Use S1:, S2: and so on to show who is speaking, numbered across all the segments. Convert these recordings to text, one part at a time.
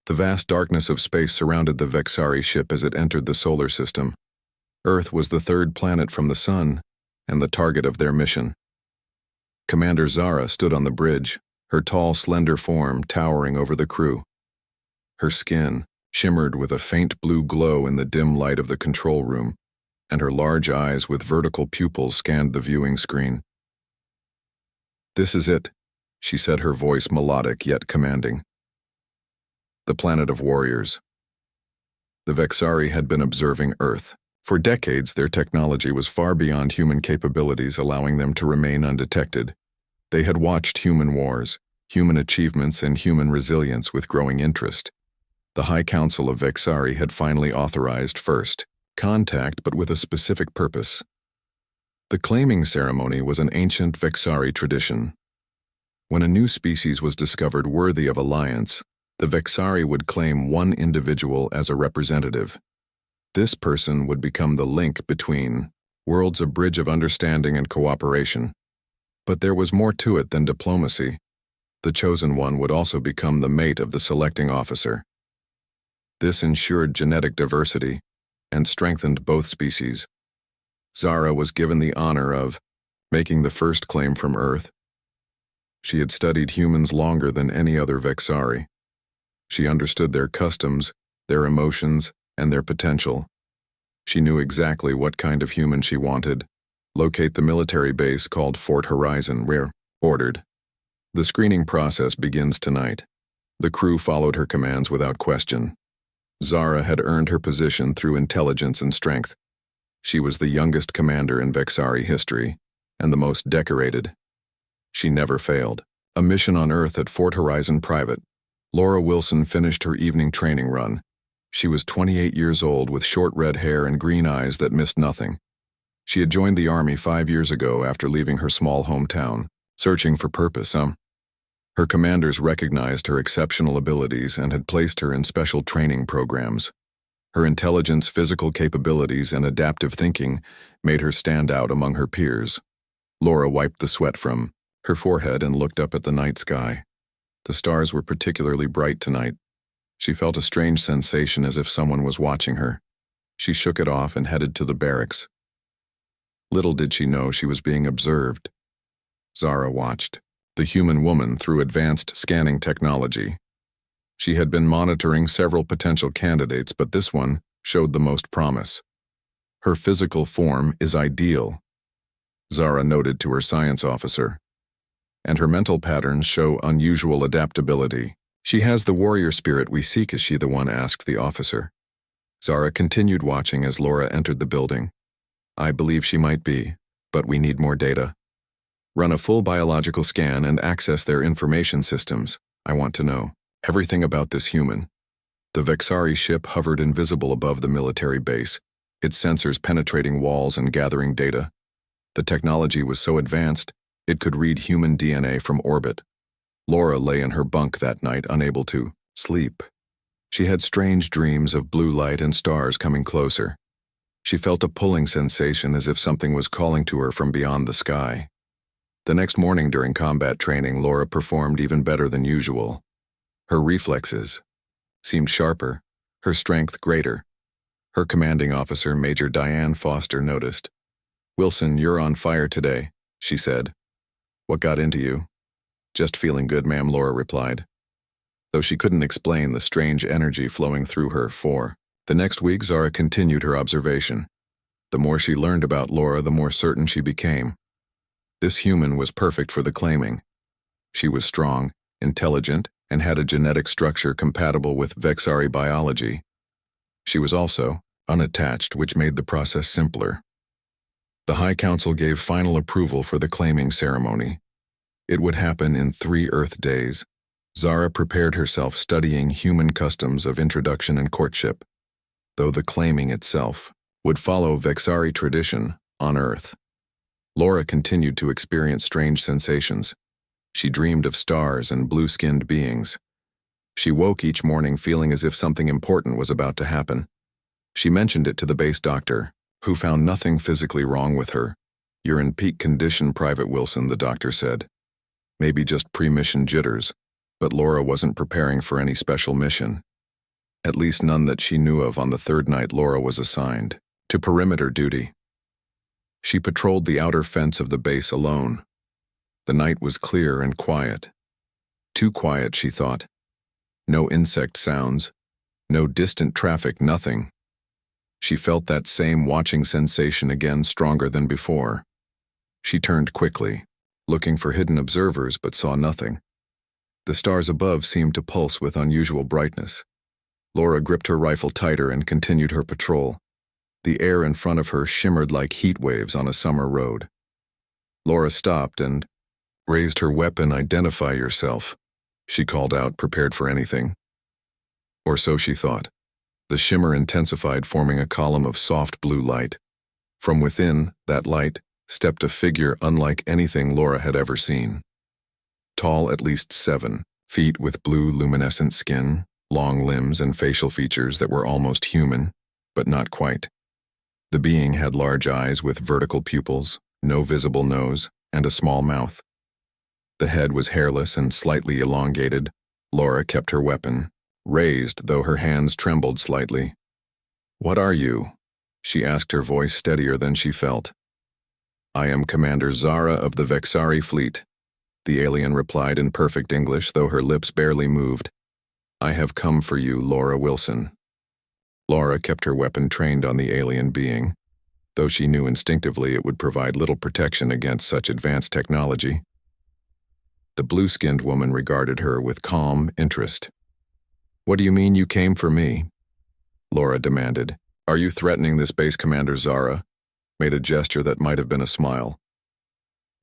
S1: The vast darkness of space surrounded the Vexari ship as it entered the solar system. Earth was the third planet from the sun, and the target of their mission. Commander Zara stood on the bridge, her tall, slender form towering over the crew. Her skin shimmered with a faint blue glow in the dim light of the control room, and her large eyes with vertical pupils scanned the viewing screen. "This is it," she said, her voice melodic yet commanding. The planet of warriors. The Vexari had been observing Earth. For decades, their technology was far beyond human capabilities, allowing them to remain undetected. They had watched human wars, human achievements, and human resilience with growing interest. The High Council of Vexari had finally authorized first contact, but with a specific purpose. The claiming ceremony was an ancient Vexari tradition. When a new species was discovered worthy of alliance, the Vexari would claim one individual as a representative. This person would become the link between worlds, a bridge of understanding and cooperation. But there was more to it than diplomacy. The chosen one would also become the mate of the selecting officer. This ensured genetic diversity and strengthened both species. Zara was given the honor of making the first claim from Earth. She had studied humans longer than any other Vexari. She understood their customs, their emotions, and their potential. She knew exactly what kind of human she wanted. Locate the military base called Fort Horizon, where ordered. The screening process begins tonight. The crew followed her commands without question. Zara had earned her position through intelligence and strength. She was the youngest commander in Vexari history, and the most decorated. She never failed. A mission on Earth at Fort Horizon Private. Laura Wilson finished her evening training run. She was 28 years old with short red hair and green eyes that missed nothing. She had joined the Army 5 years ago after leaving her small hometown. Searching for purpose, Her commanders recognized her exceptional abilities and had placed her in special training programs. Her intelligence, physical capabilities, and adaptive thinking made her stand out among her peers. Laura wiped the sweat from her forehead and looked up at the night sky. The stars were particularly bright tonight. She felt a strange sensation as if someone was watching her. She shook it off and headed to the barracks. Little did she know she was being observed. Zara watched the human woman through advanced scanning technology. She had been monitoring several potential candidates, but this one showed the most promise. Her physical form is ideal, Zara noted to her science officer, and her mental patterns show unusual adaptability. She has the warrior spirit we seek, is she the one? Asked the officer. Zara continued watching as Laura entered the building. I believe she might be, but we need more data. Run a full biological scan and access their information systems. I want to know everything about this human. The Vexari ship hovered invisible above the military base, its sensors penetrating walls and gathering data. The technology was so advanced, it could read human DNA from orbit. Laura lay in her bunk that night, unable to sleep. She had strange dreams of blue light and stars coming closer. She felt a pulling sensation as if something was calling to her from beyond the sky. The next morning during combat training, Laura performed even better than usual. Her reflexes seemed sharper, her strength greater. Her commanding officer, Major Diane Foster, noticed. Wilson, you're on fire today, she said. What got into you? Just feeling good, ma'am, Laura replied, though she couldn't explain the strange energy flowing through her. The next week, Zara continued her observation. The more she learned about Laura, the more certain she became. This human was perfect for the claiming. She was strong, intelligent, and had a genetic structure compatible with Vexari biology. She was also unattached, which made the process simpler. The High Council gave final approval for the claiming ceremony. It would happen in 3 Earth days. Zara prepared herself studying human customs of introduction and courtship, though the claiming itself would follow Vexari tradition on Earth. Laura continued to experience strange sensations. She dreamed of stars and blue-skinned beings. She woke each morning feeling as if something important was about to happen. She mentioned it to the base doctor, who found nothing physically wrong with her. You're in peak condition, Private Wilson, the doctor said. Maybe just pre-mission jitters, but Laura wasn't preparing for any special mission. At least none that she knew of on the third night Laura was assigned to perimeter duty. She patrolled the outer fence of the base alone. The night was clear and quiet. Too quiet, she thought. No insect sounds, no distant traffic, nothing. She felt that same watching sensation again, stronger than before. She turned quickly, looking for hidden observers, but saw nothing. The stars above seemed to pulse with unusual brightness. Laura gripped her rifle tighter and continued her patrol. The air in front of her shimmered like heat waves on a summer road. Laura stopped and raised her weapon. "Identify yourself," she called out, prepared for anything. Or so she thought. The shimmer intensified, forming a column of soft blue light. From within that light stepped a figure unlike anything Laura had ever seen. Tall, at least 7 feet, with blue luminescent skin, long limbs, and facial features that were almost human, but not quite. The being had large eyes with vertical pupils, no visible nose, and a small mouth. The head was hairless and slightly elongated. Laura kept her weapon raised, though her hands trembled slightly. "What are you?" she asked, her voice steadier than she felt. "I am Commander Zara of the Vexari fleet," the alien replied in perfect English, though her lips barely moved. "I have come for you, Laura Wilson." Laura kept her weapon trained on the alien being, though she knew instinctively it would provide little protection against such advanced technology. The blue-skinned woman regarded her with calm interest. "What do you mean you came for me?" Laura demanded. "Are you threatening this base?" Commander Zara made a gesture that might have been a smile.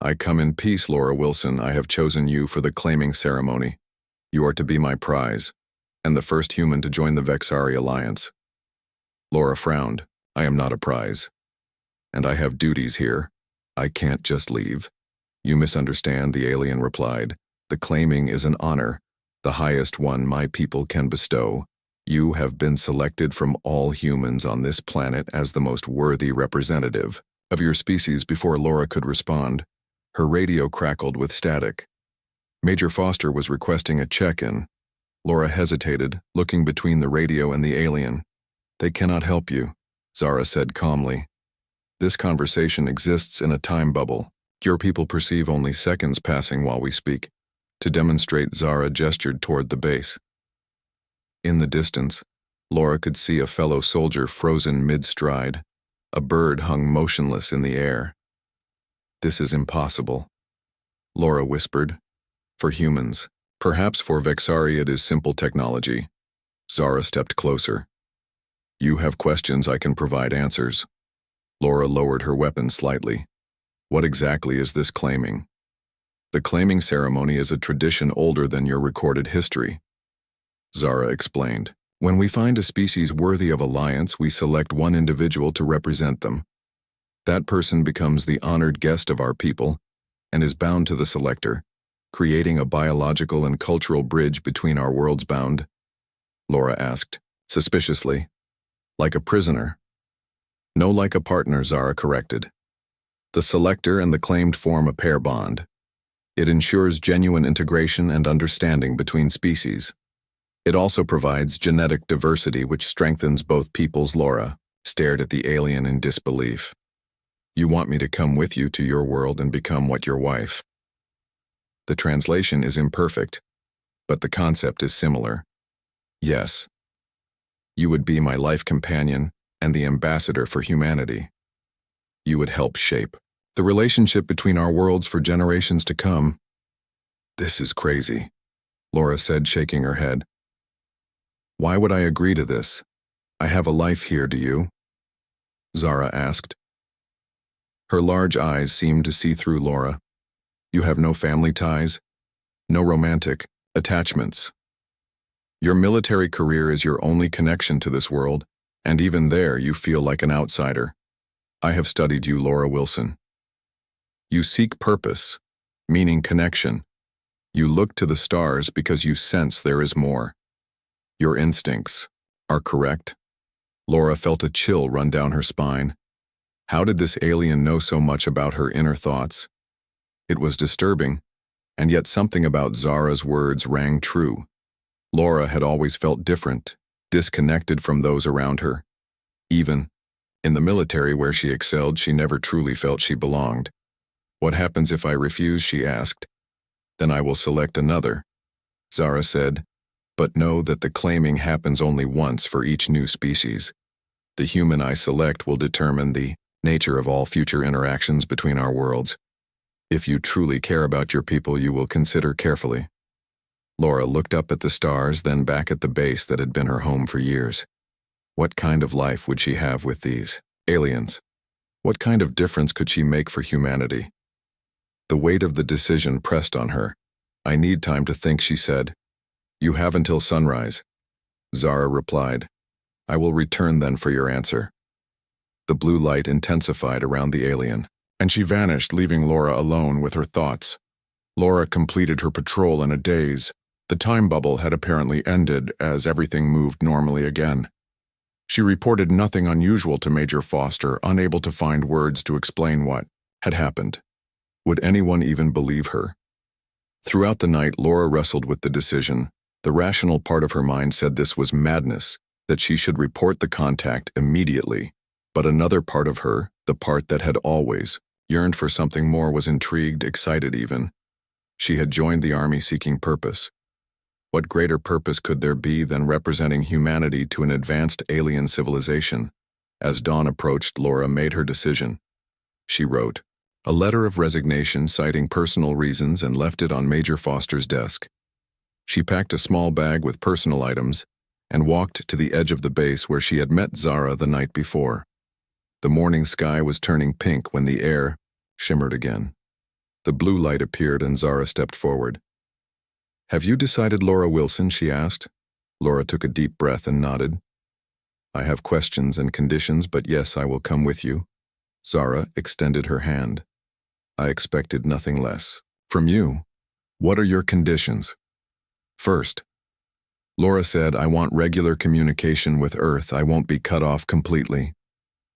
S1: "I come in peace, Laura Wilson. I have chosen you for the claiming ceremony. You are to be my prize, and the first human to join the Vexari Alliance." Laura frowned. "I am not a prize. And I have duties here. I can't just leave." "You misunderstand," the alien replied. "The claiming is an honor, the highest one my people can bestow. You have been selected from all humans on this planet as the most worthy representative of your species." Before Laura could respond, her radio crackled with static. Major Foster was requesting a check-in. Laura hesitated, looking between the radio and the alien. "They cannot help you," Zara said calmly. "This conversation exists in a time bubble. Your people perceive only seconds passing while we speak." To demonstrate, Zara gestured toward the base. In the distance, Laura could see a fellow soldier frozen mid-stride. A bird hung motionless in the air. "This is impossible," Laura whispered. "For humans. Perhaps for Vexari it is simple technology." Zara stepped closer. "You have questions, I can provide answers." Laura lowered her weapon slightly. "What exactly is this claiming?" "The claiming ceremony is a tradition older than your recorded history," Zara explained. "When we find a species worthy of alliance, we select one individual to represent them. That person becomes the honored guest of our people and is bound to the selector, creating a biological and cultural bridge between our worlds." "Bound?" Laura asked, suspiciously. "Like a prisoner?" "No, like a partner," Zara corrected. "The selector and the claimed form a pair bond. It ensures genuine integration and understanding between species. It also provides genetic diversity, which strengthens both peoples." Laura stared at the alien in disbelief. "You want me to come with you to your world and become what your wife?" The translation is imperfect, but the concept is similar. "Yes. You would be my life companion and the ambassador for humanity. You would help shape the relationship between our worlds for generations to come." "This is crazy," Laura said, shaking her head. "Why would I agree to this? I have a life here, do you?" Zara asked. Her large eyes seemed to see through Laura. "You have no family ties? No romantic attachments? Your military career is your only connection to this world, and even there you feel like an outsider. I have studied you, Laura Wilson. You seek purpose, meaning connection. You look to the stars because you sense there is more. Your instincts are correct." Laura felt a chill run down her spine. How did this alien know so much about her inner thoughts? It was disturbing, and yet something about Zara's words rang true. Laura had always felt different, disconnected from those around her. Even in the military where she excelled, she never truly felt she belonged. "What happens if I refuse?" she asked. "Then I will select another," Zara said. "But know that the claiming happens only once for each new species. The human I select will determine the nature of all future interactions between our worlds. If you truly care about your people, you will consider carefully." Laura looked up at the stars, then back at the base that had been her home for years. What kind of life would she have with these aliens? What kind of difference could she make for humanity? The weight of the decision pressed on her. "I need time to think," she said. "You have until sunrise," Zara replied. "I will return then for your answer." The blue light intensified around the alien, and she vanished, leaving Laura alone with her thoughts. Laura completed her patrol in a daze. The time bubble had apparently ended as everything moved normally again. She reported nothing unusual to Major Foster, unable to find words to explain what had happened. Would anyone even believe her? Throughout the night, Laura wrestled with the decision. The rational part of her mind said this was madness, that she should report the contact immediately. But another part of her, the part that had always yearned for something more, was intrigued, excited even. She had joined the army seeking purpose. What greater purpose could there be than representing humanity to an advanced alien civilization? As dawn approached, Laura made her decision. She wrote a letter of resignation citing personal reasons and left it on Major Foster's desk. She packed a small bag with personal items and walked to the edge of the base where she had met Zara the night before. The morning sky was turning pink when the air shimmered again. The blue light appeared and Zara stepped forward. "Have you decided, Laura Wilson?" she asked. Laura took a deep breath and nodded. "I have questions and conditions, but yes, I will come with you." Zara extended her hand. "I expected nothing less. From you. What are your conditions?" "First," Laura said, "I want regular communication with Earth. I won't be cut off completely.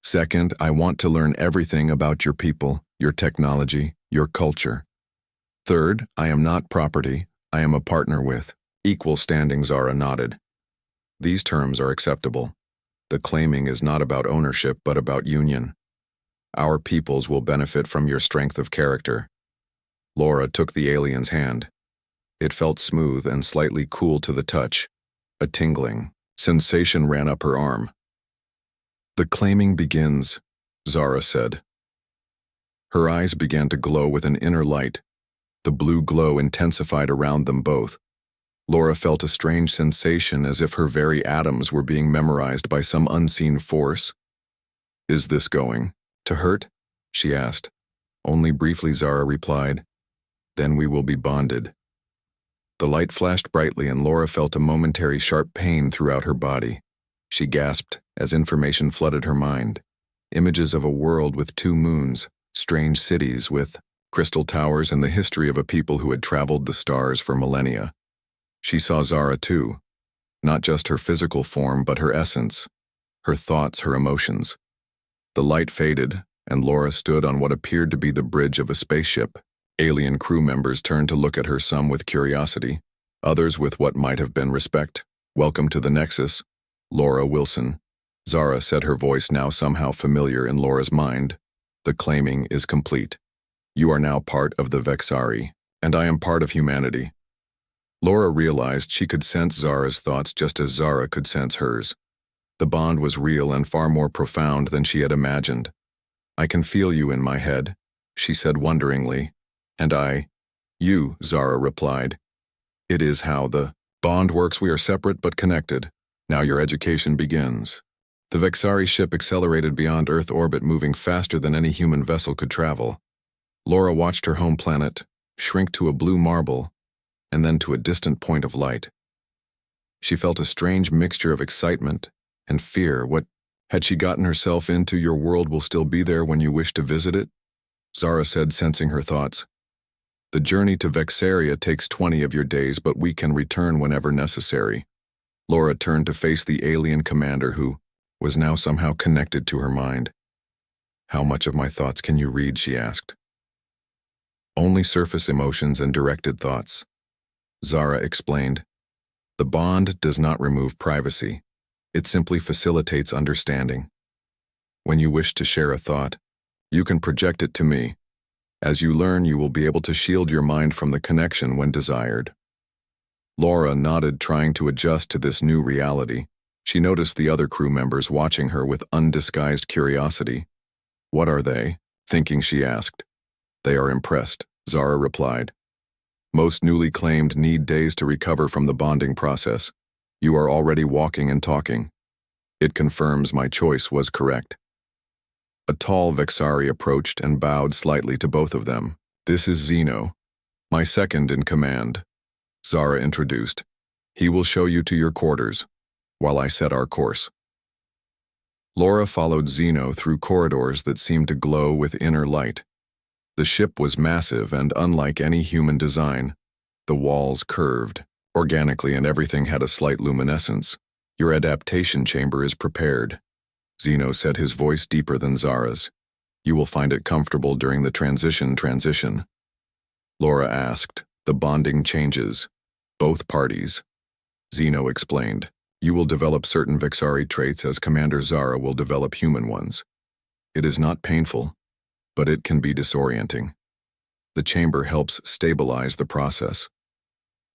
S1: Second, I want to learn everything about your people, your technology, your culture. Third, I am not property. I am a partner with equal standing." Zara nodded. "These terms are acceptable. The claiming is not about ownership, but about union. Our peoples will benefit from your strength of character." Laura took the alien's hand. It felt smooth and slightly cool to the touch. A tingling sensation ran up her arm. "The claiming begins," Zara said. Her eyes began to glow with an inner light. The blue glow intensified around them both. Laura felt a strange sensation as if her very atoms were being memorized by some unseen force. "Is this going to hurt?" she asked. "Only briefly," Zara replied. "Then we will be bonded." The light flashed brightly and Laura felt a momentary sharp pain throughout her body. She gasped as information flooded her mind. Images of a world with 2 moons, strange cities with crystal towers, and the history of a people who had traveled the stars for millennia. She saw Zara too, not just her physical form but her essence, her thoughts, her emotions. The light faded, and Laura stood on what appeared to be the bridge of a spaceship. Alien crew members turned to look at her, some with curiosity, others with what might have been respect. "Welcome to the Nexus, Laura Wilson," Zara said, her voice now somehow familiar in Laura's mind. "The claiming is complete. You are now part of the Vexari, and I am part of humanity." Laura realized she could sense Zara's thoughts just as Zara could sense hers. The bond was real and far more profound than she had imagined. "I can feel you in my head," she said wonderingly. "And you," Zara replied. "It is how the bond works. We are separate but connected. Now your education begins." The Vexari ship accelerated beyond Earth orbit, moving faster than any human vessel could travel. Laura watched her home planet shrink to a blue marble, and then to a distant point of light. She felt a strange mixture of excitement and fear. What had she gotten herself into? "Your world will still be there when you wish to visit it," Zara said, sensing her thoughts. "The journey to Vexaria takes 20 of your days, but we can return whenever necessary." Laura turned to face the alien commander, who was now somehow connected to her mind. "How much of my thoughts can you read?" she asked. "Only surface emotions and directed thoughts," Zara explained. "The bond does not remove privacy. It simply facilitates understanding. When you wish to share a thought, you can project it to me. As you learn, you will be able to shield your mind from the connection when desired. Laura nodded, trying to adjust to this new reality. She noticed the other crew members watching her with undisguised curiosity. "What are they thinking?" she asked. "They are impressed," Zara replied. "Most newly claimed need days to recover from the bonding process. You are already walking and talking. It confirms my choice was correct." A tall Vexari approached and bowed slightly to both of them. "This is Zeno, my second in command," Zara introduced. "He will show you to your quarters, while I set our course." Laura followed Zeno through corridors that seemed to glow with inner light. The ship was massive and unlike any human design. The walls curved organically and everything had a slight luminescence. "Your adaptation chamber is prepared," Zeno said, his voice deeper than Zara's. "You will find it comfortable during the transition. Laura asked. "The bonding changes. Both parties," Zeno explained. "You will develop certain Vexari traits as Commander Zara will develop human ones. It is not painful, but it can be disorienting. The chamber helps stabilize the process."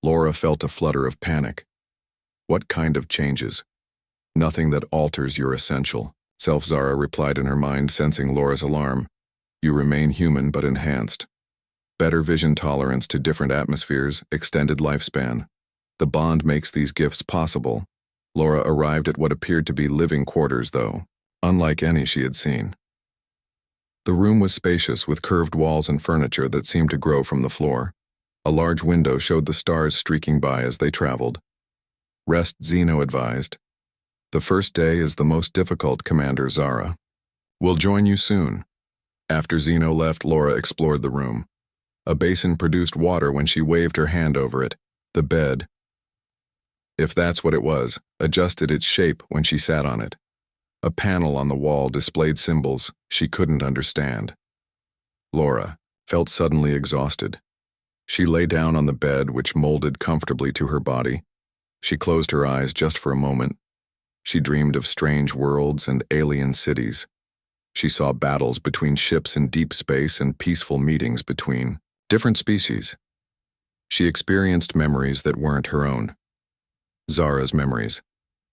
S1: Laura felt a flutter of panic. "What kind of changes?" "Nothing that alters your essential self," Zara replied in her mind, sensing Laura's alarm. "You remain human but enhanced. Better vision tolerance to different atmospheres, extended lifespan. The bond makes these gifts possible." Laura arrived at what appeared to be living quarters, though, unlike any she had seen. The room was spacious, with curved walls and furniture that seemed to grow from the floor. A large window showed the stars streaking by as they traveled. "Rest," Zeno advised. "The first day is the most difficult, Commander Zara. We'll join you soon." After Zeno left, Laura explored the room. A basin produced water when she waved her hand over it. The bed, if that's what it was, adjusted its shape when she sat on it. A panel on the wall displayed symbols she couldn't understand. Laura felt suddenly exhausted. She lay down on the bed, which molded comfortably to her body. She closed her eyes just for a moment. She dreamed of strange worlds and alien cities. She saw battles between ships in deep space and peaceful meetings between different species. She experienced memories that weren't her own. Zara's memories.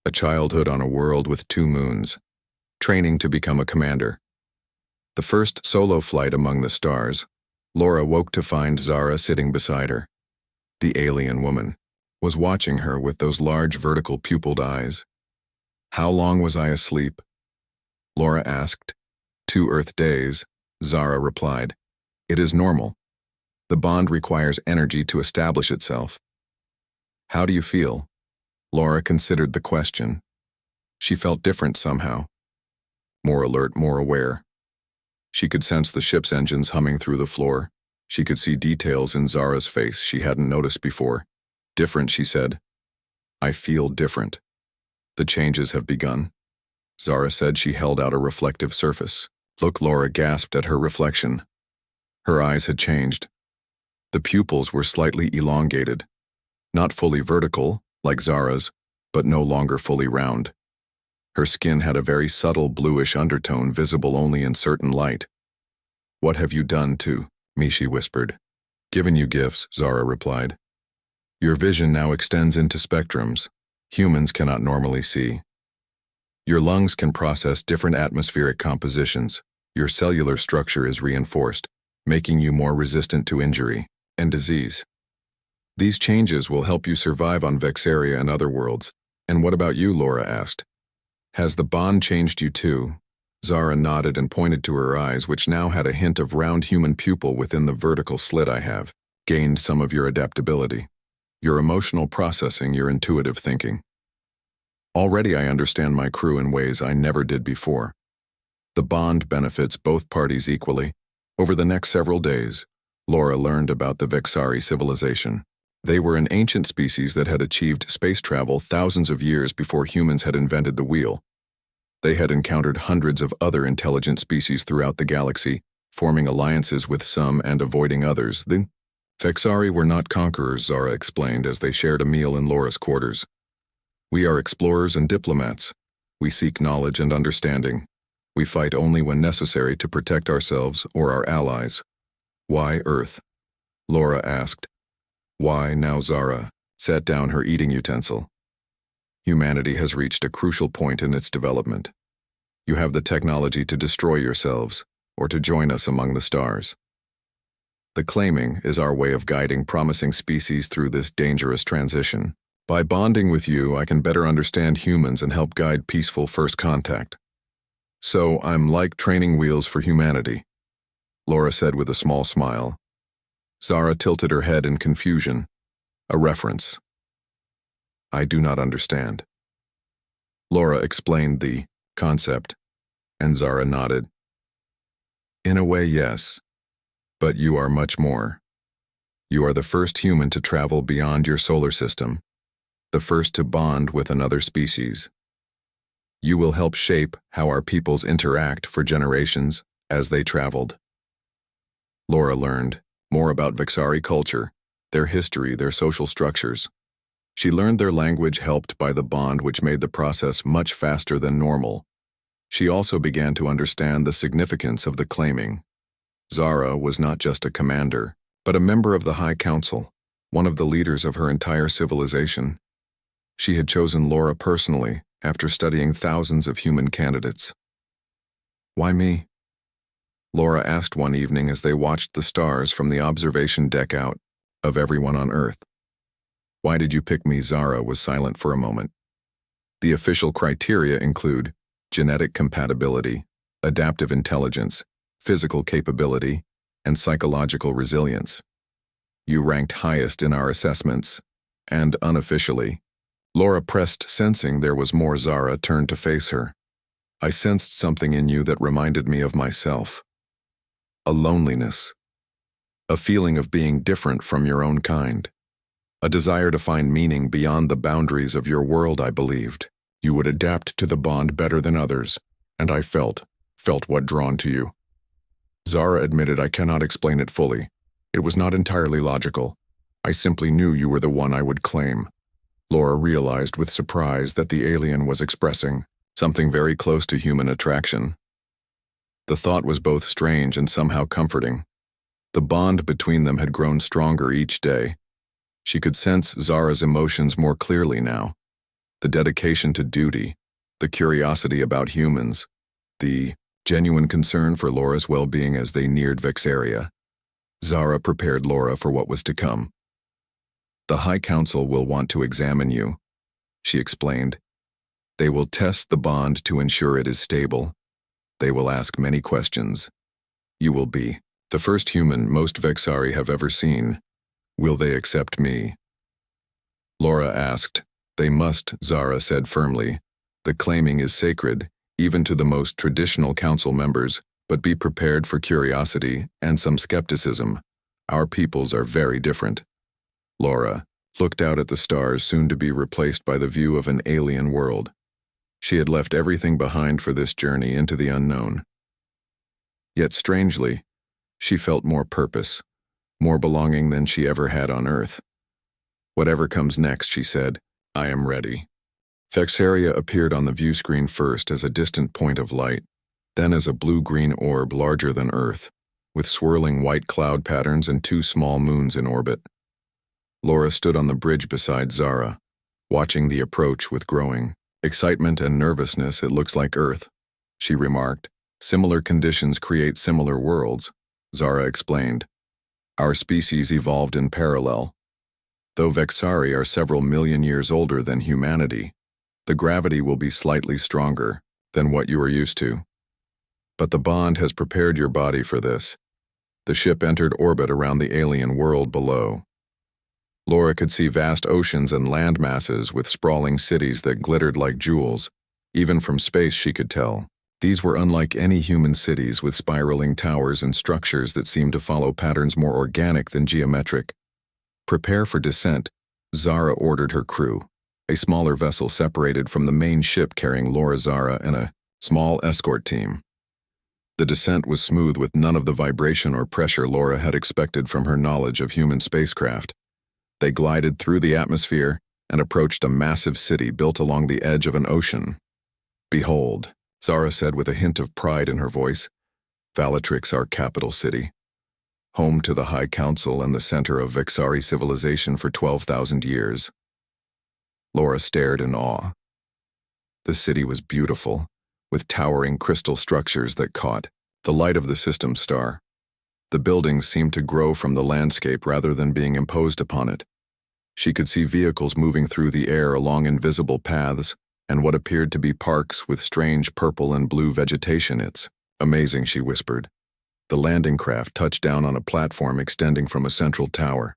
S1: A childhood on a world with 2 moons. Training to become a commander. The first solo flight among the stars. Laura woke to find Zara sitting beside her. The alien woman was watching her with those large vertical pupilled eyes. "How long was I asleep?" Laura asked. 2 Earth days, Zara replied. "It is normal. The bond requires energy to establish itself." "How do you feel?" Laura considered the question. She felt different somehow. More alert, more aware. She could sense the ship's engines humming through the floor. She could see details in Zara's face she hadn't noticed before. "Different," she said. "I feel different. The changes have begun." Zara said. She held out a reflective surface. "Look," Laura gasped at her reflection. Her eyes had changed. The pupils were slightly elongated. Not fully vertical, like Zara's, but no longer fully round. Her skin had a very subtle bluish undertone visible only in certain light. "What have you done to me?" she whispered. "Given you gifts," Zara replied. "Your vision now extends into spectrums humans cannot normally see. Your lungs can process different atmospheric compositions. Your cellular structure is reinforced, making you more resistant to injury and disease. These changes will help you survive on Vexaria and other worlds." "And what about you?" Laura asked. "Has the bond changed you too?" Zara nodded and pointed to her eyes, which now had a hint of round human pupil within the vertical slit. "I have gained some of your adaptability, your emotional processing, your intuitive thinking. Already I understand my crew in ways I never did before." The bond benefits both parties equally. Over the next several days, Laura learned about the Vexari civilization. They were an ancient species that had achieved space travel thousands of years before humans had invented the wheel. They had encountered hundreds of other intelligent species throughout the galaxy, forming alliances with some and avoiding others. The Vexari were not conquerors, Zara explained as they shared a meal in Laura's quarters. We are explorers and diplomats. We seek knowledge and understanding. We fight only when necessary to protect ourselves or our allies. Why Earth? Laura asked. Why now Zara set down her eating utensil. Humanity has reached a crucial point in its development. You have the technology to destroy yourselves or to join us among the stars. The claiming is our way of guiding promising species through this dangerous transition. By bonding with you, I can better understand humans and help guide peaceful first contact. So I'm like training wheels for humanity, Laura said with a small smile. Zara tilted her head in confusion. A reference. I do not understand. Laura explained the concept, and Zara nodded. In a way, yes. But you are much more. You are the first human to travel beyond your solar system, the first to bond with another species. You will help shape how our peoples interact for generations as they traveled. Laura learned more about Vexari culture, their history, their social structures. She learned their language helped by the bond which made the process much faster than normal. She also began to understand the significance of the claiming. Zara was not just a commander, but a member of the High Council, one of the leaders of her entire civilization. She had chosen Laura personally after studying thousands of human candidates. Why me? Laura asked one evening as they watched the stars from the observation deck out of everyone on Earth. Why did you pick me? Zara was silent for a moment. The official criteria include genetic compatibility, adaptive intelligence, physical capability, and psychological resilience. You ranked highest in our assessments, and unofficially. Laura pressed, sensing there was more. Zara turned to face her. I sensed something in you that reminded me of myself. A loneliness. A feeling of being different from your own kind. A desire to find meaning beyond the boundaries of your world. I believed you would adapt to the bond better than others, and I felt what drawn to you. Zara admitted, I cannot explain it fully. It was not entirely logical. I simply knew you were the one I would claim. Laura realized with surprise that the alien was expressing something very close to human attraction. The thought was both strange and somehow comforting. The bond between them had grown stronger each day. She could sense Zara's emotions more clearly now. The dedication to duty, the curiosity about humans, the genuine concern for Laura's well-being as they neared Vexaria. Zara prepared Laura for what was to come. The High Council will want to examine you, she explained. They will test the bond to ensure it is stable. They will ask many questions. You will be the first human most Vexari have ever seen. Will they accept me? Laura asked. They must, Zara said firmly. The claiming is sacred, even to the most traditional council members, but be prepared for curiosity and some skepticism. Our peoples are very different. Laura looked out at the stars, soon to be replaced by the view of an alien world. She had left everything behind for this journey into the unknown. Yet strangely, she felt more purpose, more belonging than she ever had on Earth. Whatever comes next, she said, I am ready. Vexaria appeared on the view screen first as a distant point of light, then as a blue-green orb larger than Earth, with swirling white cloud patterns and 2 small moons in orbit. Laura stood on the bridge beside Zara, watching the approach with growing excitement and nervousness. It looks like Earth, she remarked. Similar conditions create similar worlds, Zara explained. Our species evolved in parallel. Though Vexari are several million years older than humanity, the gravity will be slightly stronger than what you are used to. But the bond has prepared your body for this. The ship entered orbit around the alien world below. Laura could see vast oceans and land masses with sprawling cities that glittered like jewels. Even from space she could tell. These were unlike any human cities, with spiraling towers and structures that seemed to follow patterns more organic than geometric. Prepare for descent, Zara ordered her crew. A smaller vessel separated from the main ship carrying Laura, Zara, and a small escort team. The descent was smooth, with none of the vibration or pressure Laura had expected from her knowledge of human spacecraft. They glided through the atmosphere and approached a massive city built along the edge of an ocean. "Behold," Zara said with a hint of pride in her voice, "Valatrix, our capital city, home to the High Council and the center of Vexari civilization for 12,000 years. Laura stared in awe. The city was beautiful, with towering crystal structures that caught the light of the system star. The buildings seemed to grow from the landscape rather than being imposed upon it. She could see vehicles moving through the air along invisible paths, and what appeared to be parks with strange purple and blue vegetation. "It's amazing," she whispered. The landing craft touched down on a platform extending from a central tower.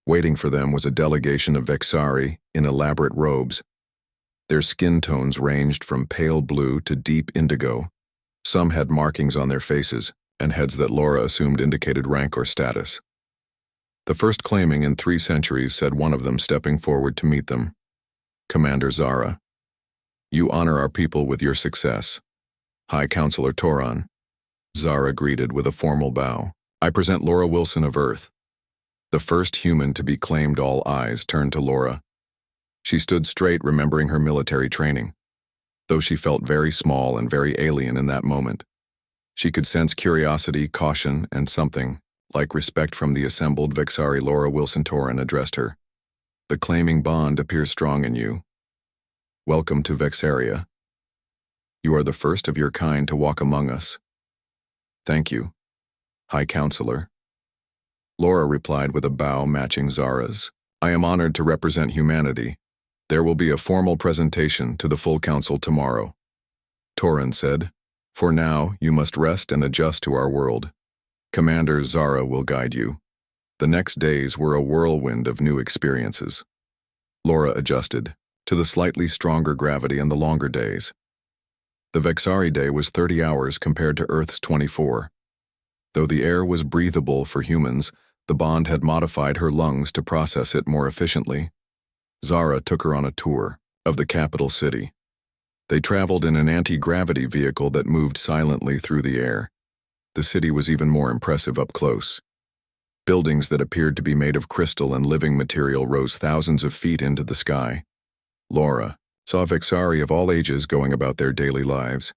S1: Waiting for them was a delegation of Vexari in elaborate robes. Their skin tones ranged from pale blue to deep indigo. Some had markings on their faces, and heads that Laura assumed indicated rank or status. "The first claiming in 3 centuries," said one of them, stepping forward to meet them. "Commander Zara, you honor our people with your success. High Counselor Toran." Zara greeted with a formal bow. "I present Laura Wilson of Earth." The first human to be claimed. All eyes turned to Laura. She stood straight, remembering her military training. Though she felt very small and very alien in that moment, she could sense curiosity, caution, and something like respect from the assembled Vexari. Laura Wilson Toran addressed her. "The claiming bond appears strong in you. Welcome to Vexaria. You are the first of your kind to walk among us." "Thank you, High Counselor." Laura replied with a bow matching Zara's. "I am honored to represent humanity. There will be a formal presentation to the full council tomorrow." Toran said, "For now, you must rest and adjust to our world. Commander Zara will guide you." The next days were a whirlwind of new experiences. Laura adjusted to the slightly stronger gravity and the longer days. The Vexari day was 30 hours compared to Earth's 24. Though the air was breathable for humans, the bond had modified her lungs to process it more efficiently. Zara took her on a tour of the capital city. They traveled in an anti-gravity vehicle that moved silently through the air. The city was even more impressive up close. Buildings that appeared to be made of crystal and living material rose thousands of feet into the sky. Laura saw Vexari of all ages going about their daily lives.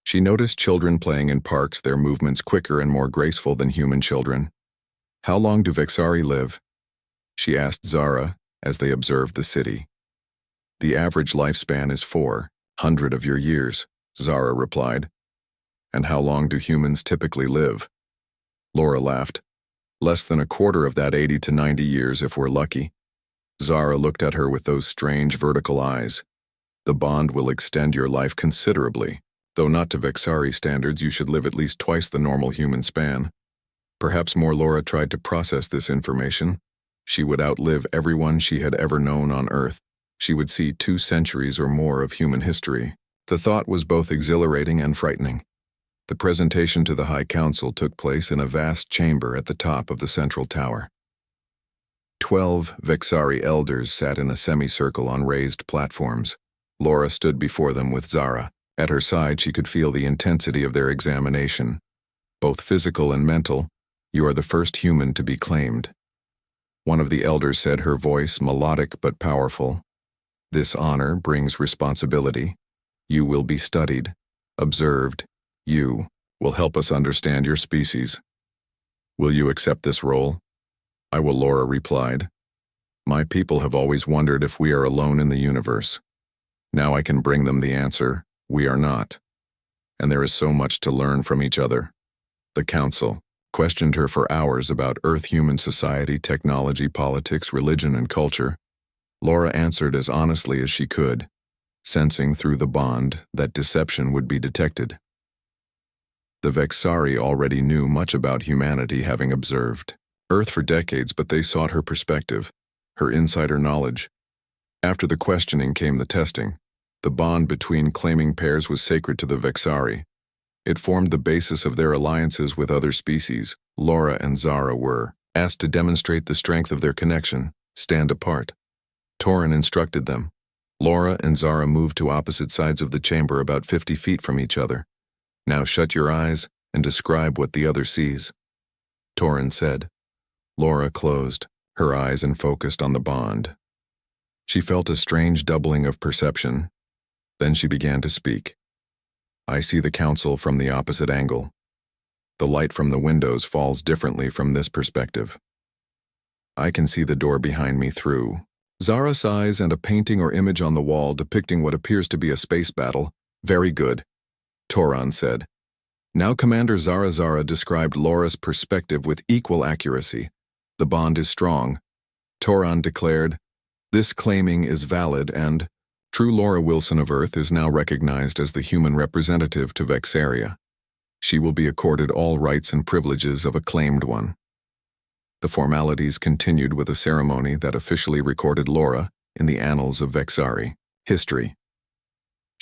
S1: She noticed children playing in parks, their movements quicker and more graceful than human children. "How long do Vexari live?" she asked Zara as they observed the city. "The average lifespan is 400 of your years," Zara replied. "And how long do humans typically live?" Laura laughed. "Less than a quarter of that, 80 to 90 years if we're lucky." Zara looked at her with those strange vertical eyes. "The bond will extend your life considerably. Though not to Vexari standards, you should live at least twice the normal human span." Perhaps more. Laura tried to process this information. She would outlive everyone she had ever known on Earth. She would see 2 centuries or more of human history. The thought was both exhilarating and frightening. The presentation to the High Council took place in a vast chamber at the top of the central tower. 12 Vexari elders sat in a semicircle on raised platforms. Laura stood before them with Zara. At her side, she could feel the intensity of their examination. Both physical and mental. "You are the first human to be claimed," one of the elders said, her voice melodic but powerful. "This honor brings responsibility. You will be studied, observed. You will help us understand your species. Will you accept this role?" "I will," Laura replied. "My people have always wondered if we are alone in the universe. Now I can bring them the answer: we are not. And there is so much to learn from each other." The council questioned her for hours about Earth-human society, technology, politics, religion, and culture. Laura answered as honestly as she could, sensing through the bond that deception would be detected. The Vexari already knew much about humanity, having observed Earth for decades, but they sought her perspective, her insider knowledge. After the questioning came the testing. The bond between claiming pairs was sacred to the Vexari. It formed the basis of their alliances with other species. Laura and Zara were asked to demonstrate the strength of their connection, stand apart. Toran instructed them. Laura and Zara moved to opposite sides of the chamber about 50 feet from each other. "Now shut your eyes and describe what the other sees," Toran said. Laura closed her eyes and focused on the bond. She felt a strange doubling of perception. Then she began to speak. I see the council from the opposite angle. The light from the windows falls differently from this perspective. I can see the door behind me through. Zara sighs and a painting or image on the wall depicting what appears to be a space battle. Very good, Toran said. Now Commander Zara described Laura's perspective with equal accuracy. The bond is strong. Toran declared, this claiming is valid and true Laura Wilson of Earth is now recognized as the human representative to Vexaria. She will be accorded all rights and privileges of a claimed one. The formalities continued with a ceremony that officially recorded Laura in the annals of Vexari history.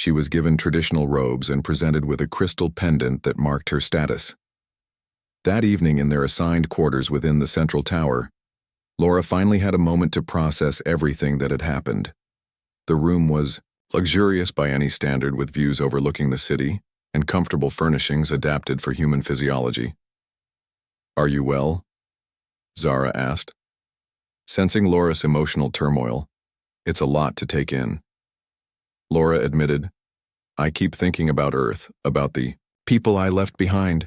S1: She was given traditional robes and presented with a crystal pendant that marked her status. That evening in their assigned quarters within the central tower, Laura finally had a moment to process everything that had happened. The room was luxurious by any standard with views overlooking the city and comfortable furnishings adapted for human physiology. Are you well? Zara asked. Sensing Laura's emotional turmoil, it's a lot to take in. Laura admitted, I keep thinking about Earth, about the people I left behind.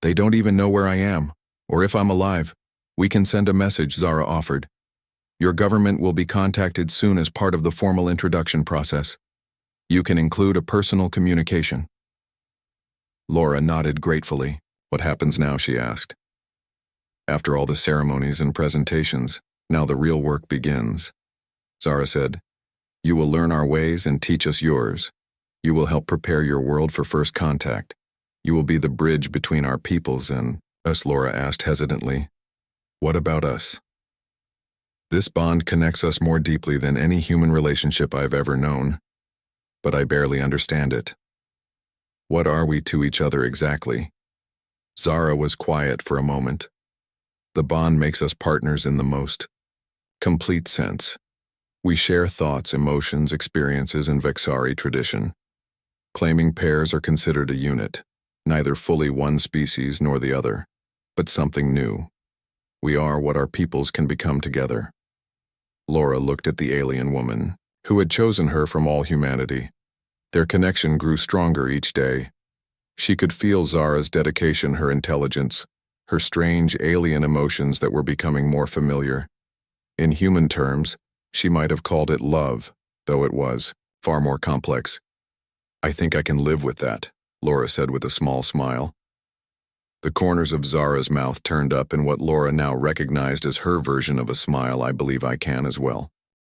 S1: They don't even know where I am, or if I'm alive. We can send a message, Zara offered. Your government will be contacted soon as part of the formal introduction process. You can include a personal communication. Laura nodded gratefully. What happens now, she asked. After all the ceremonies and presentations, now the real work begins. Zara said, you will learn our ways and teach us yours. You will help prepare your world for first contact. You will be the bridge between our peoples and us, Laura asked hesitantly. What about us? This bond connects us more deeply than any human relationship I've ever known, but I barely understand it. What are we to each other exactly? Zara was quiet for a moment. The bond makes us partners in the most complete sense. We share thoughts, emotions, experiences, and Vexari tradition. Claiming pairs are considered a unit, neither fully one species nor the other, but something new. We are what our peoples can become together. Laura looked at the alien woman, who had chosen her from all humanity. Their connection grew stronger each day. She could feel Zara's dedication, her intelligence, her strange alien emotions that were becoming more familiar. In human terms, she might have called it love, though it was far more complex. I think I can live with that, Laura said with a small smile. The corners of Zara's mouth turned up in what Laura now recognized as her version of a smile. I believe I can as well.